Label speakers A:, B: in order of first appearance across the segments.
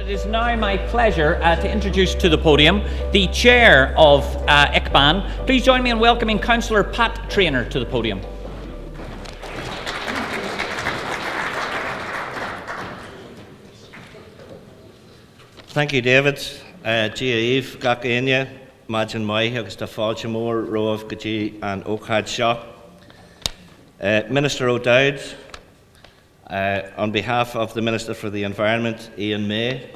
A: it is now my pleasure to introduce to the podium the Chair of ICBAN. Please join me in welcoming Councillor Pat Treanor to the podium.
B: Thank you, David. Giaív Gacainia, Majin Mai, agus da Fáiltemór, Roh Gaji and Okhad Shah. Minister O'Dowd, on behalf of the Minister for the Environment, Ian May,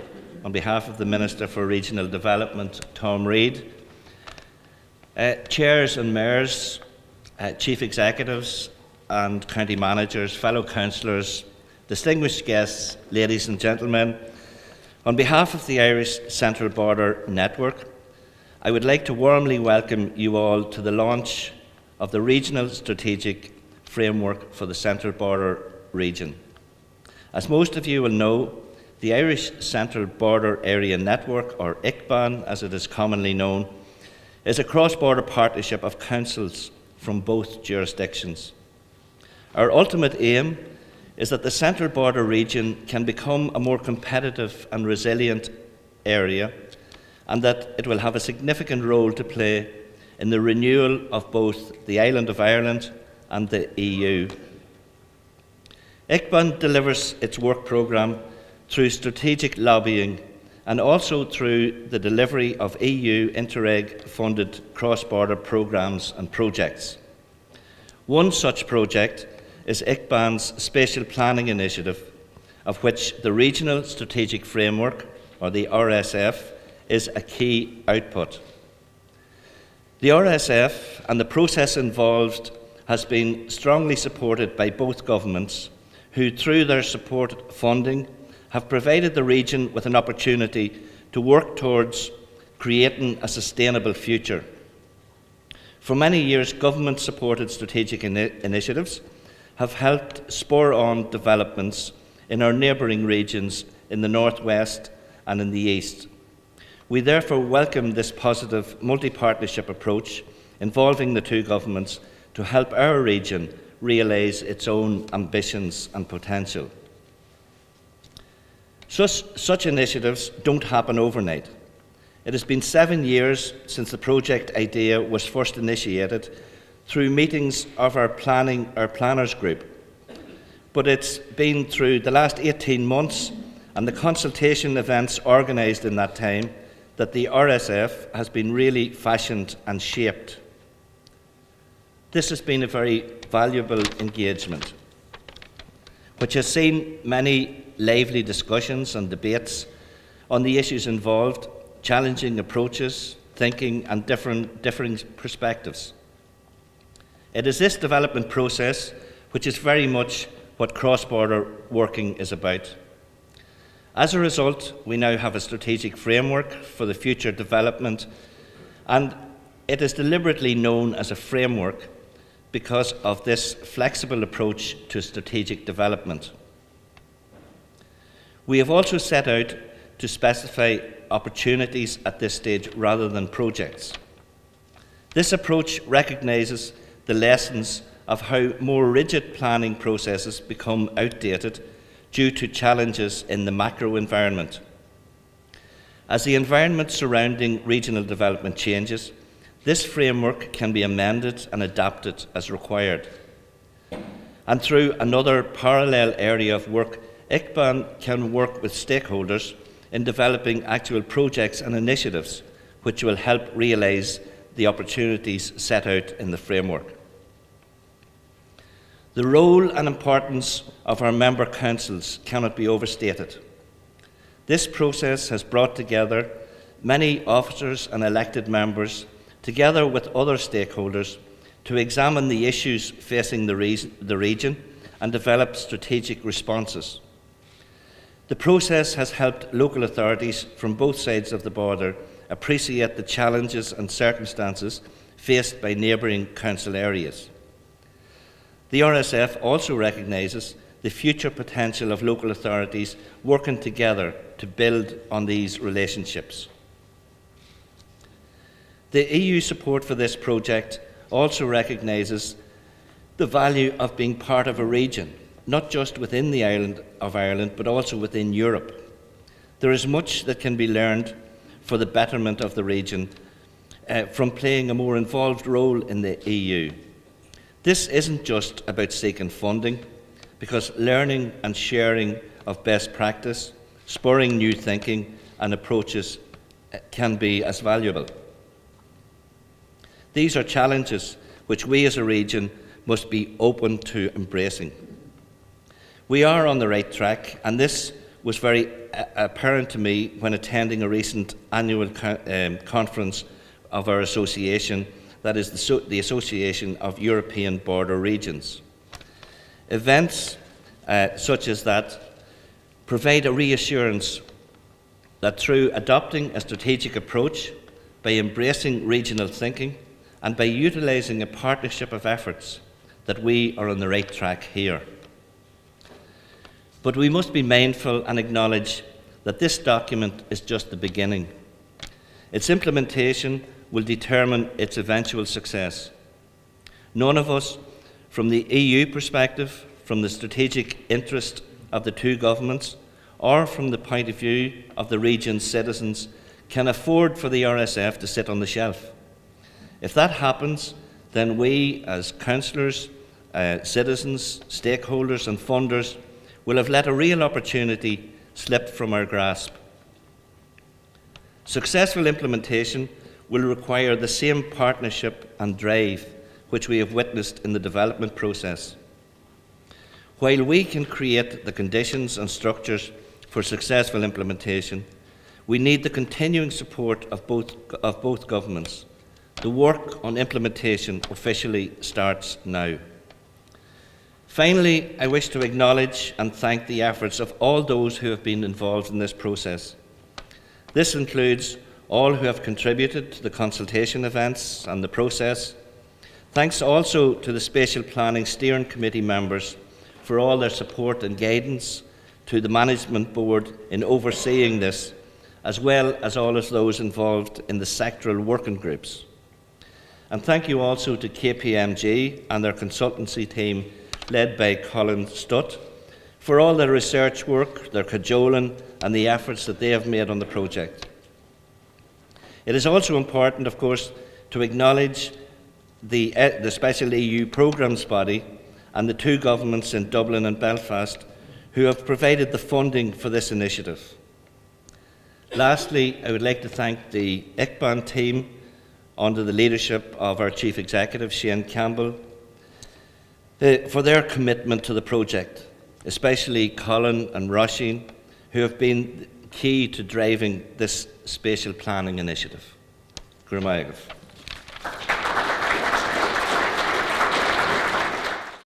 B: on behalf of the Minister for Regional Development, Tom Reid, Chairs and Mayors, Chief Executives and County Managers, fellow councillors, distinguished guests, ladies and gentlemen, on behalf of the Irish Central Border Network, I would like to warmly welcome you all to the launch of the Regional Strategic Framework for the Central Border Region. As most of you will know, the Irish Central Border Area Network, or ICBAN as it is commonly known, is a cross-border partnership of councils from both jurisdictions. Our ultimate aim is that the Central Border region can become a more competitive and resilient area, and that it will have a significant role to play in the renewal of both the island of Ireland and the EU. ICBAN delivers its work programme through strategic lobbying and also through the delivery of EU Interreg-funded cross-border programmes and projects. One such project is ICBAN's Spatial Planning Initiative, of which the Regional Strategic Framework, or the RSF, is a key output. The RSF and the process involved has been strongly supported by both governments, who through their support funding have provided the region with an opportunity to work towards creating a sustainable future. For many years, government-supported strategic initiatives have helped spur on developments in our neighbouring regions in the northwest and in the east. We therefore welcome this positive multi-partnership approach involving the two governments to help our region realise its own ambitions and potential. Such initiatives don't happen overnight. It has been 7 years since the project idea was first initiated through meetings of our planners group. But it's been through the last 18 months and the consultation events organised in that time that the RSF has been really fashioned and shaped. This has been a very valuable engagement, which has seen many lively discussions and debates on the issues involved, challenging approaches, thinking and differing perspectives. It is this development process which is very much what cross-border working is about. As a result, we now have a strategic framework for the future development, and it is deliberately known as a framework because of this flexible approach to strategic development. We have also set out to specify opportunities at this stage rather than projects. This approach recognises the lessons of how more rigid planning processes become outdated due to challenges in the macro environment. As the environment surrounding regional development changes, this framework can be amended and adapted as required. And through another parallel area of work, ICBAN can work with stakeholders in developing actual projects and initiatives which will help realise the opportunities set out in the framework. The role and importance of our member councils cannot be overstated. This process has brought together many officers and elected members, together with other stakeholders, to examine the issues facing the region and develop strategic responses. The process has helped local authorities from both sides of the border appreciate the challenges and circumstances faced by neighbouring council areas. The RSF also recognises the future potential of local authorities working together to build on these relationships. The EU support for this project also recognises the value of being part of a region, not just within the island of Ireland, but also within Europe. There is much that can be learned for the betterment of the region from playing a more involved role in the EU. This isn't just about seeking funding, because learning and sharing of best practice, spurring new thinking and approaches can be as valuable. These are challenges which we as a region must be open to embracing. We are on the right track, and this was very apparent to me when attending a recent annual conference of our association, that is the Association of European Border Regions. Events such as that provide a reassurance that through adopting a strategic approach, by embracing regional thinking, and by utilising a partnership of efforts, that we are on the right track here. But we must be mindful and acknowledge that this document is just the beginning. Its implementation will determine its eventual success. None of us, from the EU perspective, from the strategic interest of the two governments, or from the point of view of the region's citizens, can afford for the RSF to sit on the shelf. If that happens, then we as councillors, citizens, stakeholders and funders will have let a real opportunity slip from our grasp. Successful implementation will require the same partnership and drive which we have witnessed in the development process. While we can create the conditions and structures for successful implementation, we need the continuing support of both governments. The work on implementation officially starts now. Finally, I wish to acknowledge and thank the efforts of all those who have been involved in this process. This includes all who have contributed to the consultation events and the process. Thanks also to the Spatial Planning Steering Committee members for all their support and guidance, to the Management Board in overseeing this, as well as all of those involved in the sectoral working groups. And thank you also to KPMG and their consultancy team led by Colin Stutt for all their research work, their cajoling and the efforts that they have made on the project. It is also important, of course, to acknowledge the Special EU Programmes Body and the two governments in Dublin and Belfast who have provided the funding for this initiative. Lastly, I would like to thank the ICBAN team under the leadership of our Chief Executive, Shane Campbell, for their commitment to the project, especially Colin and Roisin, who have been key to driving this spatial planning initiative. Gurmaigh.